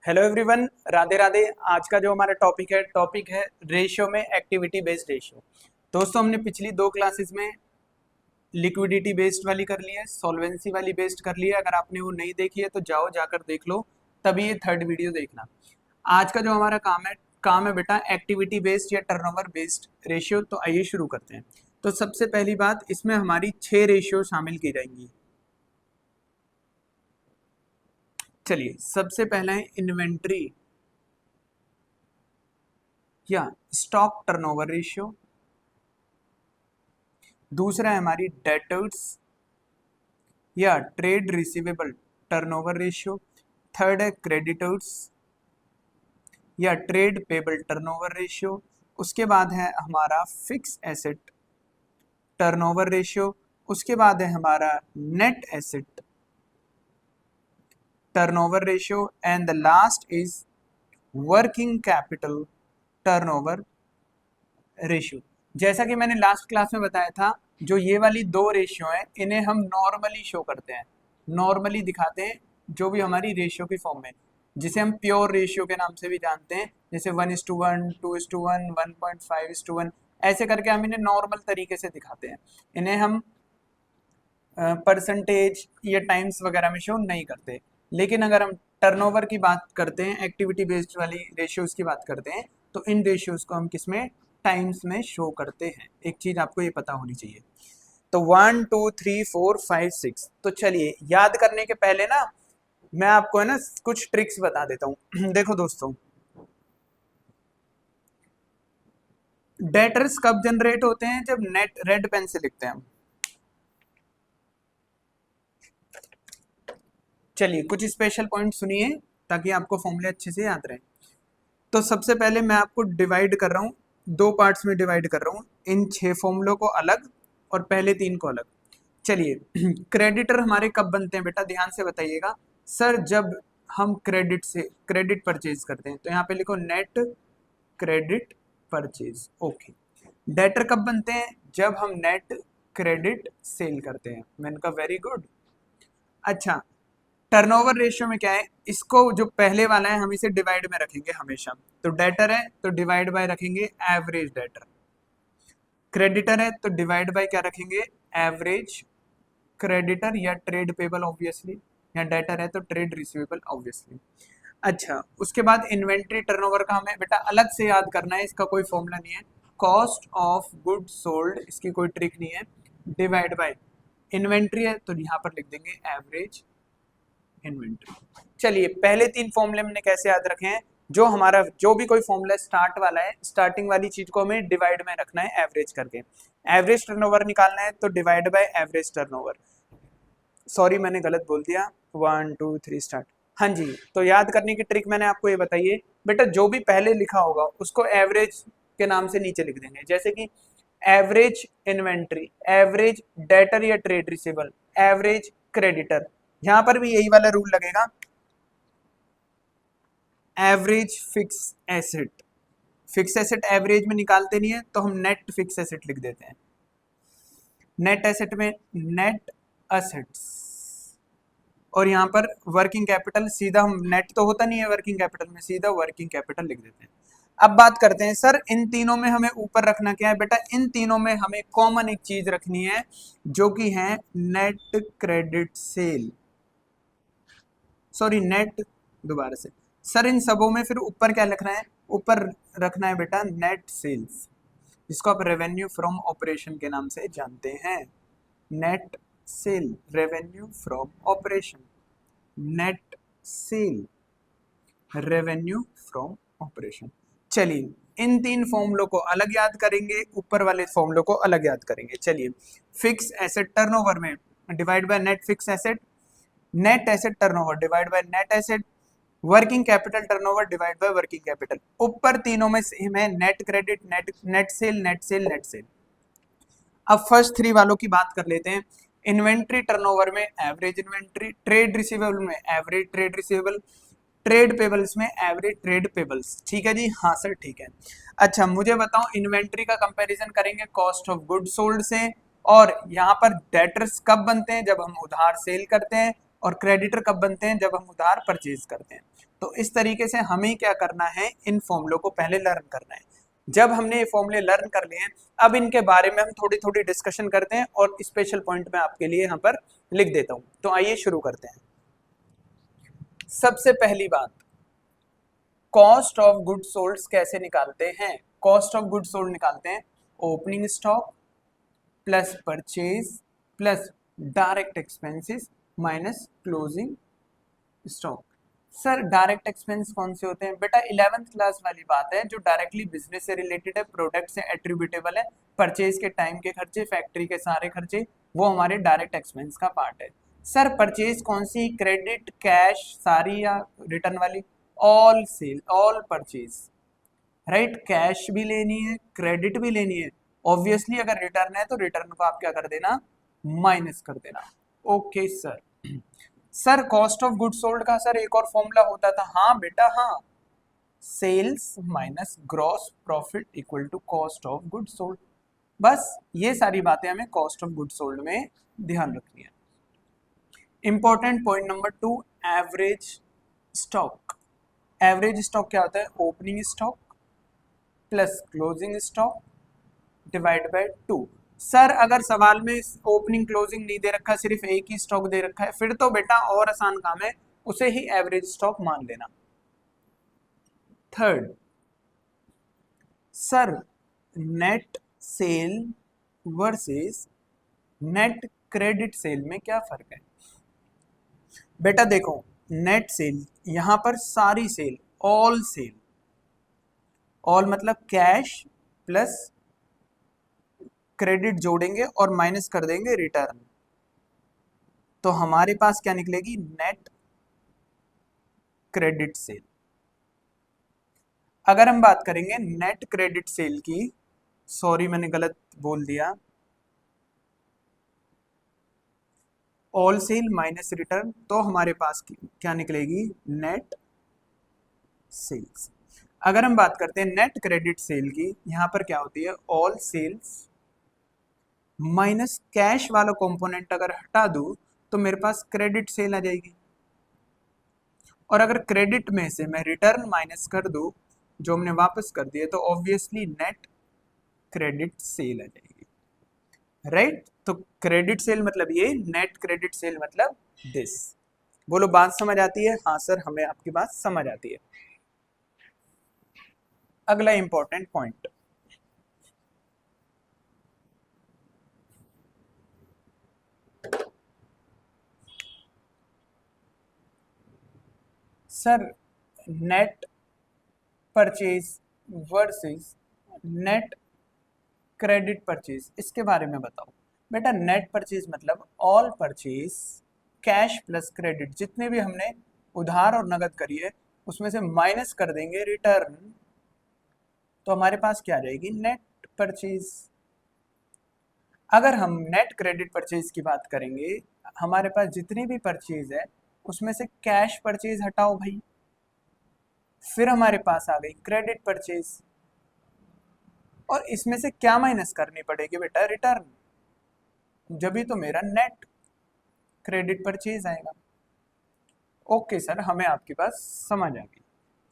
Hello everyone, Radhe Radhe. आज का जो हमारा टॉपिक है रेशियो में एक्टिविटी बेस्ड रेशियो। दोस्तों, हमने पिछली दो क्लासेस में लिक्विडिटी बेस्ड वाली कर ली है, सॉल्वेंसी वाली बेस्ड कर ली है। अगर आपने वो नहीं देखी है तो जाओ जाकर देख लो, तभी ये थर्ड वीडियो देखना। आज का जो हमारा काम है बेटा एक्टिविटी बेस्ड या टर्नओवर बेस्ड रेशियो। तो आइए शुरू करते हैं। तो सबसे पहली बात, इसमें हमारी 6 रेशियो शामिल की जाएंगी। चलिए, सबसे पहला है इन्वेंट्री या स्टॉक टर्नओवर रेशियो। दूसरा है हमारी डेटर्स या trade receivable turnover ratio. Third है क्रेडिटर्स या ट्रेड पेबल टर्नओवर रेशियो। उसके बाद है हमारा फिक्स एसेट टर्नओवर रेशियो। उसके बाद है हमारा net asset turnover ratio and the last is working capital turnover ratio. जैसा कि मैंने लास्ट क्लास में बताया था, जो ये वाली दो रेशियो हैं इन्हें हम नॉर्मली शो करते हैं, नॉर्मली दिखाते हैं, जो भी हमारी रेशियो की फॉर्म में, जिसे हम प्योर रेशियो के नाम से भी जानते हैं। जैसे 1:1, 2:1, 1.5:1, ऐसे करके हम इन्हें नॉर्मल तरीके से दिखाते हैं। इन्हें हम परसेंटेज या टाइम्स वगैरह में शो नहीं करते। लेकिन अगर हम टर्नओवर की बात करते हैं, एक्टिविटी बेस्ड वाली रेशियोज की बात करते हैं, तो इन रेशियोज को हम किसमें, टाइम्स में शो करते हैं। एक चीज आपको ये पता होनी चाहिए। तो 1 2 3 4 5 6। तो चलिए, याद करने के पहले ना मैं आपको है ना कुछ ट्रिक्स बता देता हूँ। देखो दोस्तों, डेटर्स कब जनरेट होते हैं? जब नेट रेड पेन से लिखते हैं हम। चलिए, कुछ स्पेशल पॉइंट सुनिए ताकि आपको फॉर्मूले अच्छे से याद रहे। तो सबसे पहले मैं आपको डिवाइड कर रहा हूँ, दो पार्ट्स में डिवाइड कर रहा हूँ, इन 6 फॉर्मूलों को अलग और पहले 3 को अलग। चलिए, क्रेडिटर हमारे कब बनते हैं बेटा, ध्यान से बताइएगा। सर, जब हम क्रेडिट परचेज करते हैं, तो यहाँ पे लिखो net credit purchase. Okay. Debtor कब बनते हैं? जब हम नेट क्रेडिट सेल करते हैं। मैंने कहा वेरी गुड। अच्छा, टर्नओवर रेशियो में क्या है, इसको जो पहले वाला है हम इसे डिवाइड में रखेंगे हमेशा। तो डेटर है तो डिवाइड बाय रखेंगे एवरेज डेटर। क्रेडिटर है तो डिवाइड बाय क्या रखेंगे, एवरेज क्रेडिटर या ट्रेड पेबल ऑब्वियसली, या डेटर है तो ट्रेड रिसीवेबल ऑब्वियसली। अच्छा, उसके बाद इन्वेंट्री टर्नओवर का हमें बेटा अलग से याद करना है, इसका कोई फॉर्मूला नहीं है। कॉस्ट ऑफ गुड सोल्ड, इसकी कोई ट्रिक नहीं है, डिवाइड बाय इन्वेंट्री है तो यहाँ पर लिख देंगे एवरेज इन्वेंट्री। चलिए, पहले 3 फॉर्मूले हमने कैसे याद रखे हैं? जो भी कोई फॉर्मूला स्टार्ट वाला है, स्टार्टिंग वाली चीज को हमें डिवाइड में रखना है एवरेज करके। एवरेज टर्नओवर निकालना है तो divide by average turnover. Sorry, मैंने गलत बोल दिया। 1 2 3 स्टार्ट। हाँ जी, तो याद करने की ट्रिक मैंने आपको ये बताई है बेटा, जो भी पहले लिखा होगा उसको एवरेज के नाम से नीचे लिख देंगे। जैसे कि एवरेज इन्वेंट्री, एवरेज डेटर या ट्रेड रिसीवेबल, एवरेज क्रेडिटर। यहां पर भी यही वाला रूल लगेगा, average fix asset. Fix asset average में निकालते नहीं है तो हम नेट फिक्स एसेट लिख देते हैं। नेट एसेट में नेट असेट्स, और यहाँ पर वर्किंग कैपिटल सीधा हम, नेट तो होता नहीं है वर्किंग कैपिटल में, सीधा वर्किंग कैपिटल लिख देते हैं। अब बात करते हैं, सर इन तीनों में हमें ऊपर रखना क्या है बेटा? इन तीनों में हमें कॉमन एक चीज रखनी है, जो कि है net credit sale, sorry net, दोबारा से। सर इन सबों में फिर ऊपर क्या लिखना है? ऊपर रखना है बेटा नेट सेल्स, जिसको आप रेवेन्यू फ्रॉम ऑपरेशन के नाम से जानते हैं। Net cell, revenue from operation, net cell, revenue from operation. चलिए, इन 3 फॉर्मूलों को अलग याद करेंगे, ऊपर वाले फॉर्मूलों को अलग याद करेंगे। चलिए, फिक्स एसेट टर्नओवर में divide by net fix asset, net asset turnover divide by net asset, working capital turnover divide by working capital. ऊपर तीनों में सेम है, net credit, net cell, net cell, net cell. अब first 3 वालों की बात कर लेते हैं। इन्वेंट्री टर्नओवर में एवरेज इन्वेंट्री, ट्रेड रिसीवेबल में average trade receivable, trade payables में एवरेज ट्रेड पेबल्स। ठीक है जी? हाँ सर, ठीक है। अच्छा, मुझे बताओ, इन्वेंट्री का कंपैरिजन करेंगे कॉस्ट ऑफ गुड सोल्ड से, और यहाँ पर डेटर्स कब बनते हैं? जब हम उधार सेल करते हैं, और क्रेडिटर कब बनते हैं? जब हम उधार परचेज करते हैं। तो इस तरीके से हमें क्या करना है, इन फॉर्मूलों को पहले लर्न करना है। जब हमने ये फॉर्मूले लर्न कर लिए हैं, अब इनके बारे में हम थोड़ी थोड़ी डिस्कशन करते हैं और स्पेशल पॉइंट मैं आपके लिए यहाँ पर लिख देता हूँ। तो आइए शुरू करते हैं। सबसे पहली बात, कॉस्ट ऑफ गुड सोल्ड कैसे निकालते हैं? कॉस्ट ऑफ गुड सोल्ड निकालते हैं opening stock plus purchase plus direct expenses minus closing stock. Sir direct expense कौन से होते हैं? बेटा 11th क्लास वाली बात है, जो डायरेक्टली बिजनेस से रिलेटेड है, प्रोडक्ट से एट्रीब्यूटेबल है। परचेज के टाइम के खर्चे, फैक्ट्री के सारे खर्चे, वो हमारे डायरेक्ट एक्सपेंस का पार्ट है। सर परचेज कौन सी? क्रेडिट, कैश, सारी या रिटर्न वाली? All sale, all purchase, right. Cash भी लेनी है, क्रेडिट भी लेनी है। ऑब्वियसली अगर रिटर्न है तो रिटर्न को आप क्या कर देना, माइनस कर देना। Okay sir. Sir cost of good sold का सर एक और फॉर्मूला होता था। हाँ बेटा हाँ, sales minus gross profit equal to cost of good sold. बस ये सारी बातें हमें कॉस्ट ऑफ गुड सोल्ड में ध्यान रखनी है। Important point number 2, average stock. Average stock क्या होता है? Opening stock plus closing stock divide by 2। Sir अगर सवाल में ओपनिंग क्लोजिंग नहीं दे रखा, सिर्फ एक ही स्टॉक दे रखा है, फिर तो बेटा और आसान काम है, उसे ही एवरेज स्टॉक मान लेना। Third, sir net cell versus net credit sale में क्या फर्क है? बेटा देखो, नेट सेल यहां पर सारी सेल, ऑल सेल, ऑल मतलब कैश प्लस क्रेडिट जोड़ेंगे और माइनस कर देंगे रिटर्न, तो हमारे पास क्या निकलेगी? Net credit sale. अगर हम बात करेंगे नेट क्रेडिट सेल की, सॉरी मैंने गलत बोल दिया, ऑल सेल माइनस रिटर्न, तो हमारे पास क्या निकलेगी? Net sales. अगर हम बात करते हैं नेट क्रेडिट सेल की, यहां पर क्या होती है? ऑल सेल्स माइनस कैश वाला कंपोनेंट अगर हटा दूं तो मेरे पास क्रेडिट सेल आ जाएगी, और अगर क्रेडिट में से मैं रिटर्न माइनस कर दूं जो हमने वापस कर दिए, तो ऑब्वियसली नेट क्रेडिट सेल आ जाएगी, राइट। तो क्रेडिट सेल मतलब ये, नेट क्रेडिट सेल मतलब दिस। बोलो बात समझ आती है? हाँ सर हमें आपकी बात समझ आती है। अगला important point, sir net purchase versus net credit purchase, इसके बारे में बताओ। बेटा नेट परचेज मतलब all purchase cash plus credit, जितने भी हमने उधार और नगद करी है उसमें से माइनस कर देंगे रिटर्न, तो हमारे पास क्या रहेगी? Net purchase. अगर हम नेट क्रेडिट परचेज की बात करेंगे, हमारे पास जितनी भी परचेज है उसमें से कैश परचेज हटाओ भाई, फिर हमारे पास आ गई क्रेडिट परचेज, और इसमें से क्या माइनस करनी पड़ेगी बेटा? रिटर्न, जब भी तो मेरा नेट क्रेडिट परचेज आएगा। ओके सर हमें आपकी बात समझ आ गई।